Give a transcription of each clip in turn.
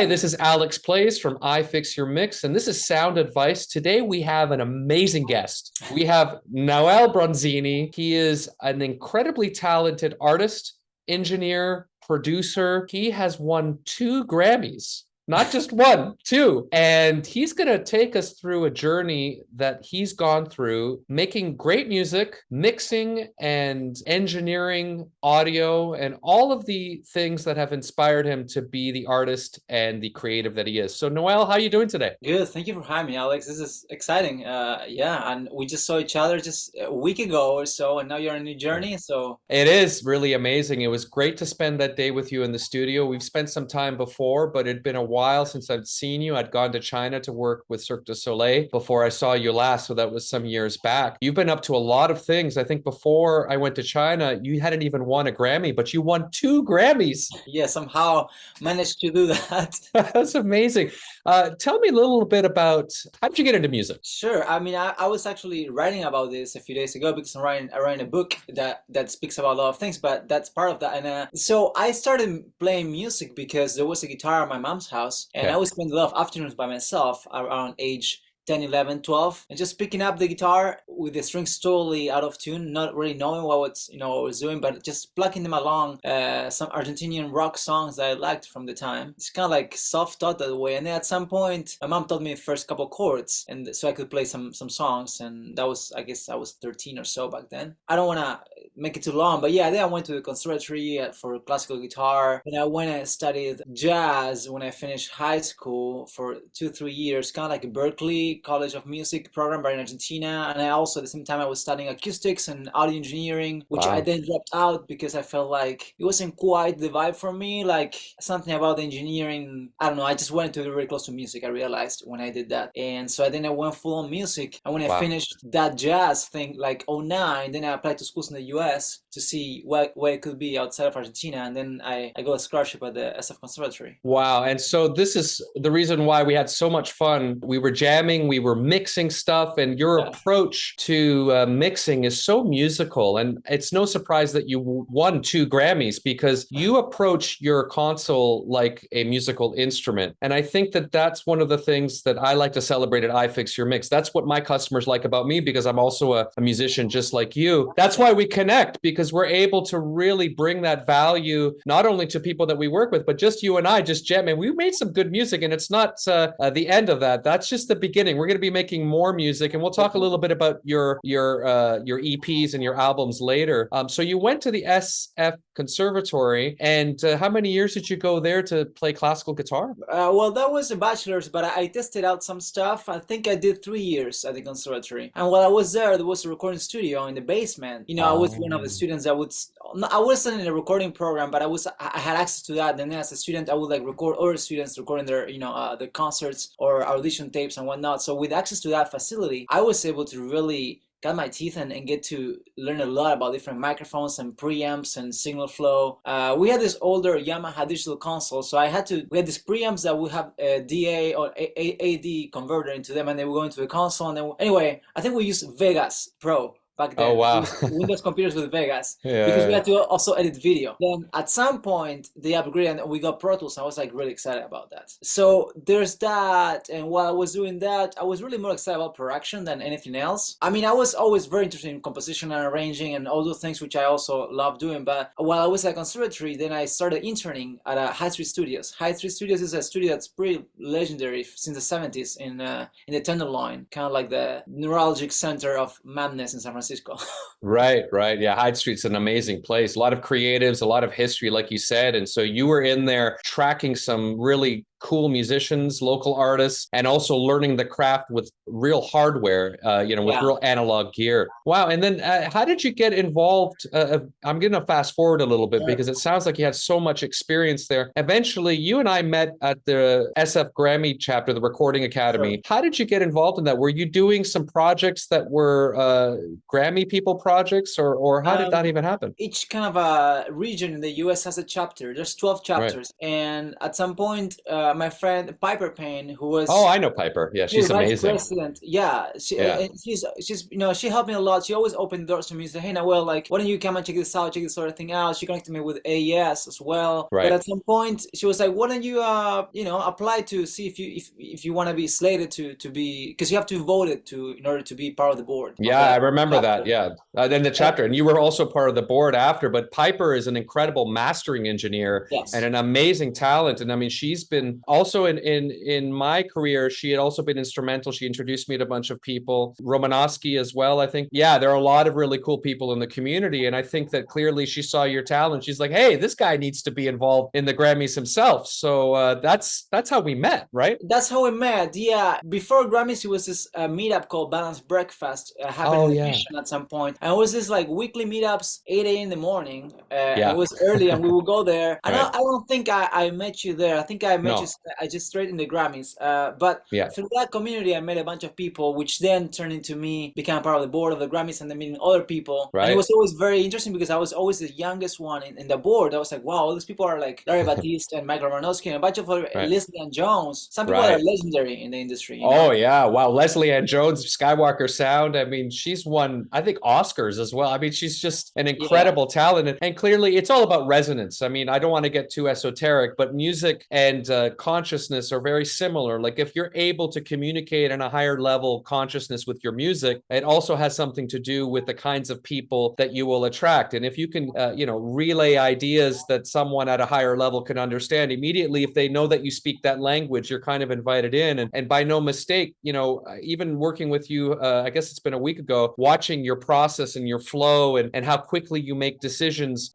Hi, this is Alex Plays from iFix Your Mix, and this is Sound Advice. Today we have an amazing guest. We have Nahuel Bronzini. He is an incredibly talented artist, engineer, producer. He has won 2 Grammys. Not just one, 2. And he's going to take us through a journey that he's gone through, making great music, mixing and engineering audio, and all of the things that have inspired him to be the artist and the creative that he is. So, Noel, how are you doing today? Good. Thank you for having me, Alex. This is exciting. Yeah, and we just saw each other just a week ago or so, and now you're on a new journey. So It is really amazing. It was great to spend that day with you in the studio. We've spent some time before, but it'd been a while since I'd seen you. I'd gone to China to work with Cirque du Soleil before I saw you last, so that was some years back. You've been up to a lot of things. I think before I went to China, you hadn't even won a Grammy, but you won 2 Grammys. yeah, somehow managed to do that. That's amazing. Tell me a little bit about how did you get into music? Sure. I mean, I was actually writing about this a few days ago because I writing a book that speaks about a lot of things, but that's part of that. And so I started playing music because there was a guitar at my mom's house, and Okay. I would spend a lot of afternoons by myself around age 10, 11, 12, and just picking up the guitar with the strings totally out of tune, not really knowing what I was doing, but just plucking them along. Some Argentinian rock songs that I liked from the time. It's kind of like self-taught that way. And then at some point, my mom taught me the first couple chords, and so I could play some songs. And that was, I guess, I was 13 or so back then. I don't want to make it too long, but yeah, then I went to the conservatory for classical guitar. And I went and studied jazz when I finished high school for 2, 3 years, kind of like a Berkeley College of Music program but in Argentina. And I also at the same time I was studying acoustics and audio engineering, which I Wow. then dropped out because I felt like it wasn't quite the vibe for me. Like something about the engineering, I don't know, I just wanted to be very close to music, I realized when I did that. And so then I went full on music. And when I Wow. finished that jazz thing like '09, then I applied to schools in the US to see where it could be outside of Argentina. And then I got a scholarship at the SF Conservatory. Wow. And so this is the reason why we had so much fun. We were jamming, we were mixing stuff, and your Yeah. approach to mixing is so musical. And it's no surprise that you won 2 Grammys because you approach your console like a musical instrument. And I think that that's one of the things that I like to celebrate at iFix Your Mix. That's what my customers like about me because I'm also a musician just like you. That's why we connect, because we're able to really bring that value not only to people that we work with, but just you and I just jamming. We made some good music, and it's not the end of that. That's just the beginning. We're going to be making more music, and we'll talk a little bit about your EPs and your albums later. So you went to the SF Conservatory, and how many years did you go there to play classical guitar? Well, that was a bachelor's, but I tested out some stuff. I think I did 3 years at the conservatory. And while I was there was a recording studio in the basement. I was one of the students that I wasn't in a recording program, but I had access to that. And then as a student, I would like record other students recording their concerts or audition tapes and whatnot. So with access to that facility, I was able to really got my teeth and get to learn a lot about different microphones and preamps and signal flow. We had this older Yamaha digital console, so we had these preamps that would have a DA or AD converter into them, and they would go into the console. And then, anyway, I think we used Vegas Pro back Oh, then. We wow. used Windows computers with Vegas because we Yeah. had to also edit video. Then at some point they upgraded and we got Pro Tools. I was like really excited about that. So there's that. And while I was doing that, I was really more excited about production than anything else. I mean, I was always very interested in composition and arranging and all those things, which I also love doing. But while I was at conservatory, then I started interning at High Street Studios. High Street Studios is a studio that's pretty legendary since the 70s in the Tenderloin, kind of like the neurologic center of madness in San Francisco. Right, right. Yeah, Hyde Street's an amazing place. A lot of creatives, a lot of history, like you said. And so you were in there tracking some really cool musicians, local artists, and also learning the craft with real hardware, with Yeah. real analog gear. Wow. And then how did you get involved? I'm going to fast forward a little bit because it sounds like you had so much experience there. Eventually, you and I met at the SF Grammy chapter, the Recording Academy. Sure. How did you get involved in that? Were you doing some projects that were Grammy people projects, or how did that even happen? Each kind of a region in the US has a chapter. There's 12 Right. chapters, and at some point my friend Piper Payne, who Oh, was I know Piper. Yeah, the she's vice amazing. president. Yeah, Yeah. she's she helped me a lot. She always opened doors to me. Said, hey, Nahuel, like, why don't you come and check this out, check this sort of thing out. She connected me with AES as well. Right. But at some point, she was like, why don't you apply to see if you want to be slated to be, because you have to vote it to in order to be part of the board. Yeah, I remember that. Yeah. Then the chapter, and you were also part of the board after, but Piper is an incredible mastering engineer and an amazing talent. And I mean, she's been also in my career, she had also been instrumental. She introduced me to a bunch of people, Romanowski as well, I think. Yeah, there are a lot of really cool people in the community. And I think that clearly she saw your talent. She's like, hey, this guy needs to be involved in the Grammys himself. So that's how we met, right? That's how we met. Yeah. Before Grammys, it was this meetup called Balanced Breakfast happening in the Mission at some point. And it was this like weekly meetups, 8 a.m. in the morning. It was early and we would go there. And I don't think I met you there. I think I met you just straight in the Grammys. But through that community, I met a bunch of people, which then turned into me becoming part of the board of the Grammys and then meeting other people. Right. And it was always very interesting because I was always the youngest one in the board. I was like, wow, all these people are like Larry Batiste and Michael Romanowski and a bunch of other Leslie Ann Jones. Some people are legendary in the industry. You know? Oh, yeah. Wow. Leslie Ann Jones, Skywalker Sound. I mean, she's won, I think, Oscars as well. I mean, she's just an incredible talent. And clearly, it's all about resonance. I mean, I don't want to get too esoteric, but music and consciousness are very similar. Like if you're able to communicate on a higher level consciousness with your music, it also has something to do with the kinds of people that you will attract. And if you can, relay ideas that someone at a higher level can understand immediately, if they know that you speak that language, you're kind of invited in. And by no mistake, even working with you, I guess it's been a week ago, watching your process and your flow and how quickly you make decisions,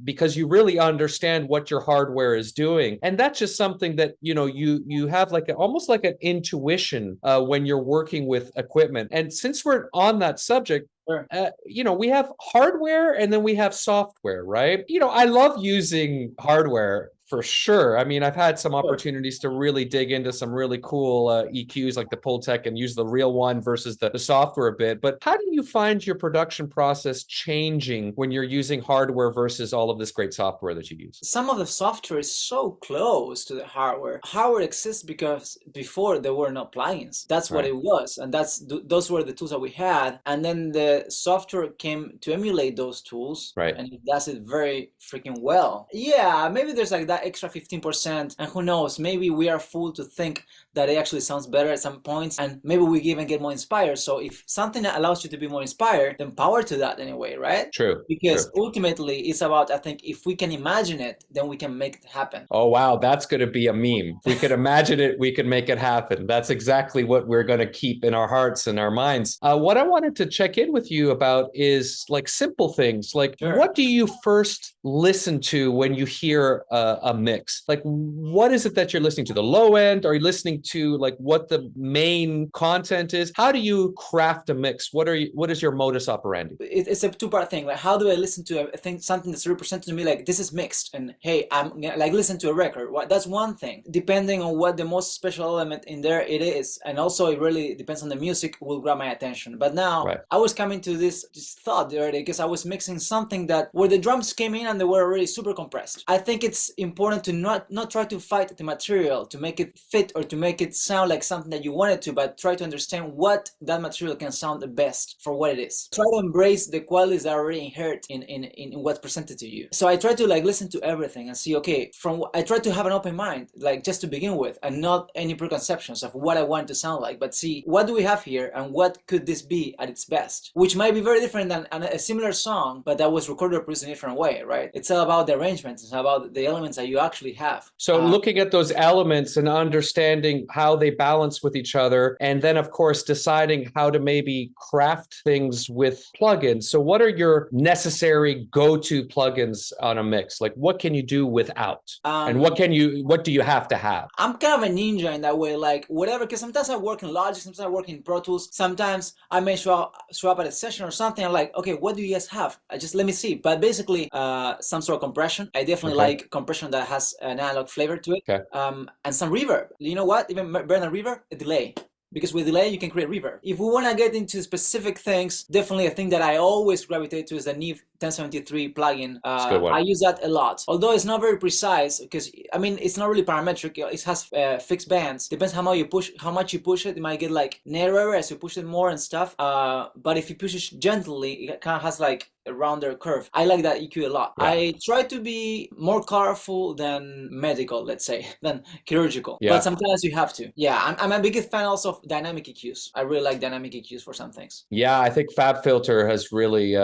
because you really understand what your hardware is doing. And that's just something that, you have like almost like an intuition when you're working with equipment. And since we're on that subject, we have hardware and then we have software, right? I love using hardware for sure. I mean, I've had some opportunities to really dig into some really cool EQs like the Pultec and use the real one versus the software a bit. But how do you find your production process changing when you're using hardware versus all of this great software that you use? Some of the software is so close to the hardware. Hardware exists because before there were no plugins. That's what it was. And those were the tools that we had. And then the software came to emulate those tools. Right. And it does it very freaking well. Yeah, maybe there's like that extra 15%, and who knows, maybe we are fooled to think that it actually sounds better at some points, and maybe we even get more inspired. So if something that allows you to be more inspired, then power to that anyway, right? True. Because ultimately it's about, I think, if we can imagine it, then we can make it happen. Oh, wow. That's going to be a meme. If we could imagine it, we can make it happen. That's exactly what we're going to keep in our hearts and our minds. What I wanted to check in with you about is like simple things. Like what do you first listen to when you hear a mix? Like what is it that you're listening to? The low end? Are you listening to like what the main content is? How do you craft a mix? What is your modus operandi? It's a two-part thing. Like how do I listen to something that's represented to me like this is mixed, and hey, I'm like listen to a record. That's one thing. Depending on what the most special element in there it is, and also it really depends on the music, will grab my attention. But now I was coming to this thought the other day because I was mixing something where the drums came in and they were already super compressed. I think it's important to not try to fight the material to make it fit or to make it sound like something that you want it to, but try to understand what that material can sound the best for what it is. Try to embrace the qualities that are already inherent in what's presented to you. So I try to like listen to everything and see, okay, I try to have an open mind, like just to begin with, and not any preconceptions of what I want to sound like, but see what do we have here and what could this be at its best, which might be very different than a similar song, but that was recorded or produced in a different way, right? It's all about the arrangements, it's about the elements that you actually have. So looking at those elements and understanding how they balance with each other, and then of course deciding how to maybe craft things with plugins. So what are your necessary go-to plugins on a mix? Like what can you do without? And what do you have to have? I'm kind of a ninja in that way, like whatever, because sometimes I work in Logic, sometimes I work in Pro Tools, sometimes I may show up at a session or something, I'm like, okay, what do you guys have? Just let me see. But basically some sort of compression. I definitely like compression that has an analog flavor to it. And some reverb. You know what? Even better than reverb, a delay. Because with delay, you can create reverb. If we want to get into specific things, definitely a thing that I always gravitate to is the Neve 1073 plugin. It's a good one. I use that a lot. Although it's not very precise, because I mean it's not really parametric. It has fixed bands. Depends how much you push it. It might get like narrower as you push it more and stuff. But if you push it gently, it kind of has like a rounder curve. I like that EQ a lot. Yeah. I try to be more colorful than medical, let's say, than chirurgical. Yeah. But sometimes you have to. Yeah, I'm a biggest fan also of dynamic EQs. I really like dynamic EQs for some things. Yeah, I think FabFilter has really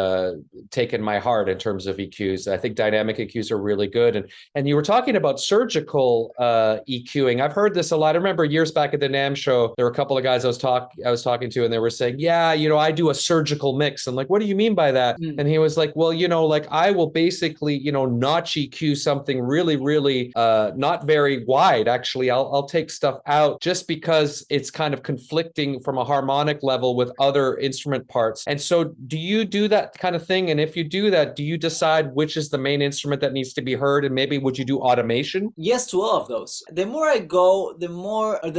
taken my heart in terms of EQs. I think dynamic EQs are really good. And you were talking about surgical EQing. I've heard this a lot. I remember years back at the NAMM show, there were a couple of guys I was talking to, and they were saying, yeah, I do a surgical mix. I'm like, what do you mean by that? And he was like, well, like I will basically, notch EQ something really, really not very wide. Actually, I'll take stuff out just because it's kind of conflicting from a harmonic level with other instrument parts. And so do you do that kind of thing? And if you do that, do you decide which is the main instrument that needs to be heard? And maybe would you do automation? Yes, to all of those. The more I go, the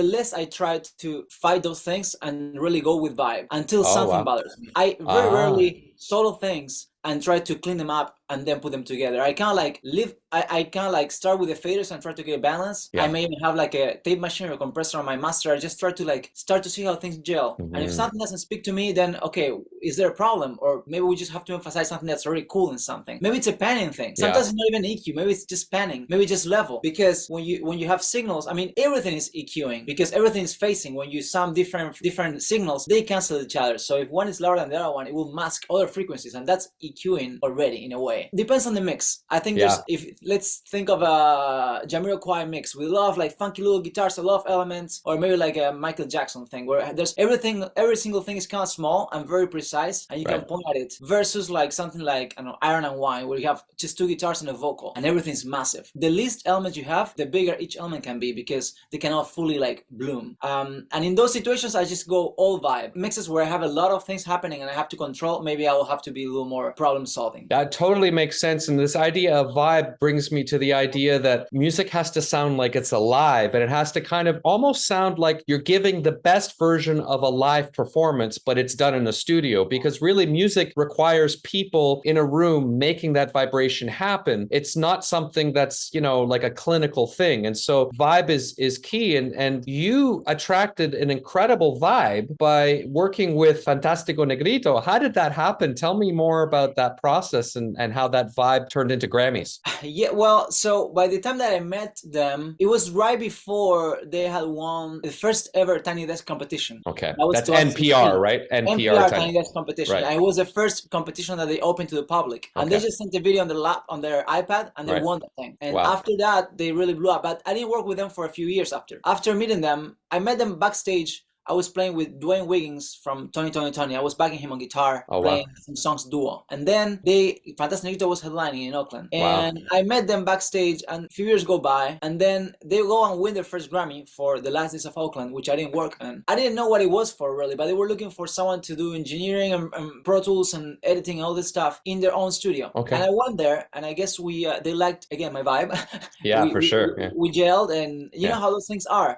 less I try to fight those things and really go with vibe until something bothers me. I very rarely solo things and try to clean them up and then put them together. I kind of like I kind of like start with the faders and try to get a balance. Yeah. I may even have like a tape machine or a compressor on my master. I just try to like start to see how things gel. And if something doesn't speak to me, then okay, is there a problem? Or maybe we just have to emphasize something that's really cool in something. Maybe it's a panning thing. Sometimes it's not even EQ. Maybe it's just panning. Maybe just level. Because when you have signals, I mean, everything is EQing because everything is phasing. When you sound different signals, they cancel each other. So if one is louder than the other one, it will mask other frequencies, and that's EQing already in a way. Depends on the mix. I think let's think of a Jamiroquai mix. We love like funky little guitars, a lot of elements, or maybe like a Michael Jackson thing where there's every single thing is kind of small and very precise, and you can point at it. Versus like something like Iron and Wine, where you have just two guitars and a vocal, and everything's massive. The least element you have, the bigger each element can be because they cannot fully like bloom. And in those situations, I just go all vibe. Mixes where I have a lot of things happening and I have to control. Maybe I will have to be a little more problem solving. That totally makes sense. And this idea of vibe brings me to the idea that music has to sound like it's alive, and it has to kind of almost sound like you're giving the best version of a live performance, but it's done in a studio, because really music requires people in a room making that vibration happen. It's not something that's, like a clinical thing. And so vibe is key. And you attracted an incredible vibe by working with Fantastico Negrito. How did that happen? Tell me more about that process and how that vibe turned into Grammys. Yeah, well, so by the time that I met them, it was right before they had won the first ever Tiny Desk competition. Okay, that's NPR, right? NPR Tiny Desk competition. Right. And it was the first competition that they opened to the public. And they just sent a video on their iPad, and they won that thing. And after that, they really blew up. But I didn't work with them for a few years after. After meeting them, I met them backstage. I was playing with Dwayne Wiggins from Tony. I was backing him on guitar, playing some songs duo. And then Fantastico was headlining in Oakland. And I met them backstage, and a few years go by, and then they go and win their first Grammy for The Last Days of Oakland, which I didn't work on. I didn't know what it was for really, but they were looking for someone to do engineering and Pro Tools and editing, all this stuff in their own studio. And I went there, and I guess they liked, again, my vibe. For sure. We gelled, and you know how those things are.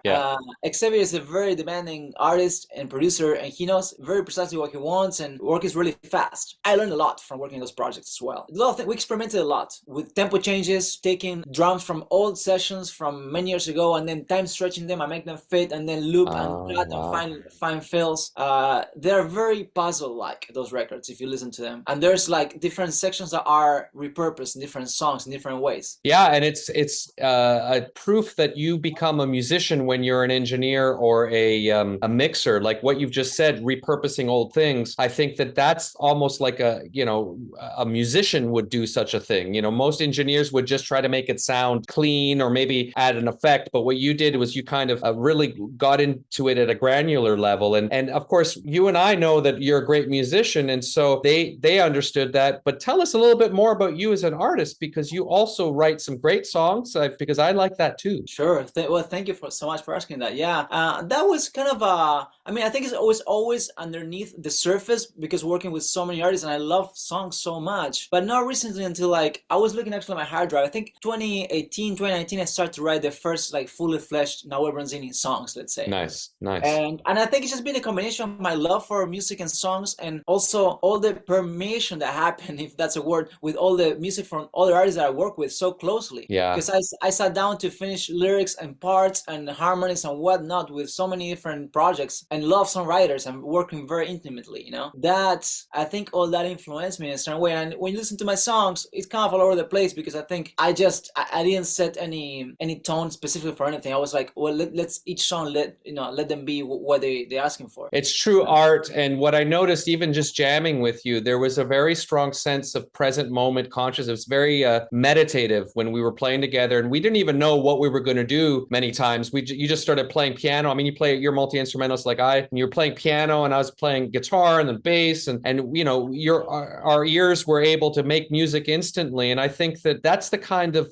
Xavier is a very demanding artist and producer, and he knows very precisely what he wants, and work is really fast. I learned a lot from working on those projects as well. We experimented a lot with tempo changes, taking drums from old sessions from many years ago, and then time stretching them and make them fit, and then loop and cut and find fills. They're very puzzle-like, those records, if you listen to them. And there's like different sections that are repurposed in different songs in different ways. Yeah, and it's a proof that you become a musician when you're an engineer or a mixer, like what you've just said, repurposing old things. I think that's almost like a musician would do such a thing. Most engineers would just try to make it sound clean or maybe add an effect. But what you did was you kind of really got into it at a granular level. And of course, you and I know that you're a great musician. And so they understood that. But tell us a little bit more about you as an artist, because you also write some great songs, because I like that too. Sure. Well, thank you so much for asking that. Yeah, that was kind of I mean, I think it's always underneath the surface because working with so many artists and I love songs so much, but not recently until like, I was looking actually at my hard drive. I think 2018, 2019, I started to write the first like fully fleshed Nahuel Bronzini songs, let's say. Nice, nice. And I think it's just been a combination of my love for music and songs, and also all the permeation that happened, if that's a word, with all the music from other artists that I work with so closely. Yeah. Because I sat down to finish lyrics and parts and harmonies and whatnot with so many different projects and love songwriters and working very intimately, you know? That, I think all that influenced me in a certain way. And when you listen to my songs, it's kind of all over the place because I think I didn't set any tone specifically for anything. I was like, well, let's each song let them be what they're asking for. It's true art. And what I noticed, even just jamming with you, there was a very strong sense of present moment consciousness. It was very meditative when we were playing together, and we didn't even know what we were going to do many times. You just started playing piano. I mean, you're multi-instrumentalist like I, and you were playing piano and I was playing guitar and then bass, and you know, our ears were able to make music instantly. And I think that's the kind of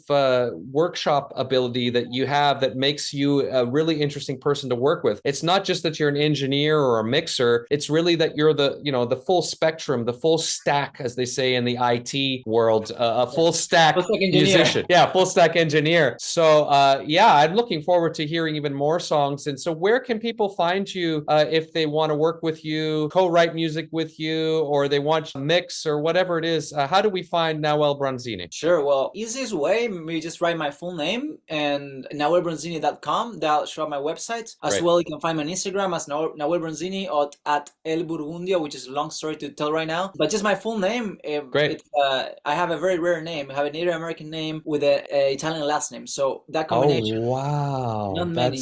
workshop ability that you have that makes you a really interesting person to work with. It's not just that you're an engineer or a mixer. It's really that you're the full spectrum, the full stack, as they say in the IT world, a full stack musician. Yeah, full stack engineer. So yeah, I'm looking forward to hearing even more songs. And so where can people find you if they want to work with you, co-write music with you, or they want to mix or whatever it is? How do we find Nahuel Bronzini? Sure. Well, easiest way, maybe just write my full name and nahuelbronzini.com. That'll show up my website. As well, you can find me on Instagram as Nahuel Bronzini or at El Burgundio, which is a long story to tell right now. But just my full name. Great. I have a very rare name. I have a Native American name with an Italian last name. So that combination. Oh, wow. Not many.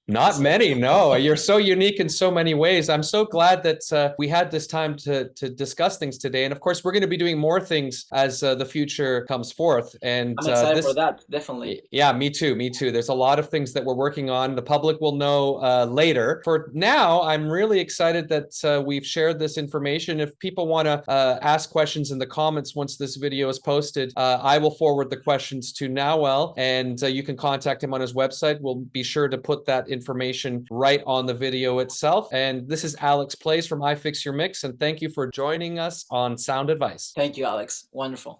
Not many, no. You're so unique in so many ways. I'm so glad that we had this time to discuss things today. And of course, we're going to be doing more things as the future comes forth. And I'm excited for that, definitely. Yeah, me too. Me too. There's a lot of things that we're working on. The public will know later. For now, I'm really excited that we've shared this information. If people want to ask questions in the comments once this video is posted, I will forward the questions to Nahuel, and you can contact him on his website. We'll be sure to put that information right on the video itself. And this is Alex Plays from iFix Your Mix, and thank you for joining us on Sound Advice. Thank you, Alex. Wonderful.